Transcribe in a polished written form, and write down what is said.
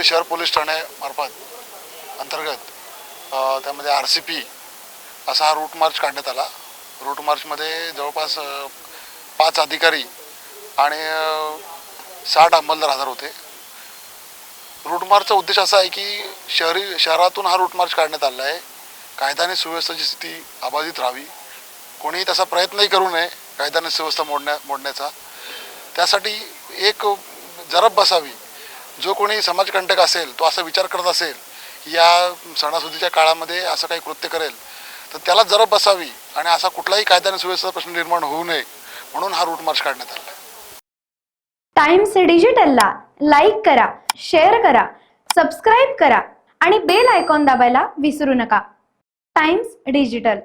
शहर पोलीस ठाण्यामार्फत अंतर्गत त्यामध्ये RCP असा हा रूट मार्च काढण्यात आला। रूट मार्चमध्ये जवळपास 5 अधिकारी आणि 60 अंमलदार हजर होते। रूट मार्चचा उद्देश असा आहे की शहरातून हा रूट मार्च काढण्यात आला आहे। कायदा आणि सुव्यवस्थेची स्थिती अबाधित राहावी, कोणीही तसा प्रयत्नही करू नये कायदा आणि सुव्यवस्था मोडण्याचा। त्यासाठी एक जरब बसावी। जो कोणी समाजकंटक असेल, तो असा विचार करत असेल या सणासुदीच्या काळामध्ये असं काही कृत्य करेल तर त्याला जरब बसावी आणि असा कुठलाही कायदा आणि सुव्यवस्थेचा प्रश्न निर्माण होऊ नये म्हणून हा रूट मार्च काढण्यात आला। टाइम्स डिजिटलला लाईक करा, शेअर करा, सबस्क्राईब करा आणि बेल आयकॉन दाबायला विसरू नका। Times digital.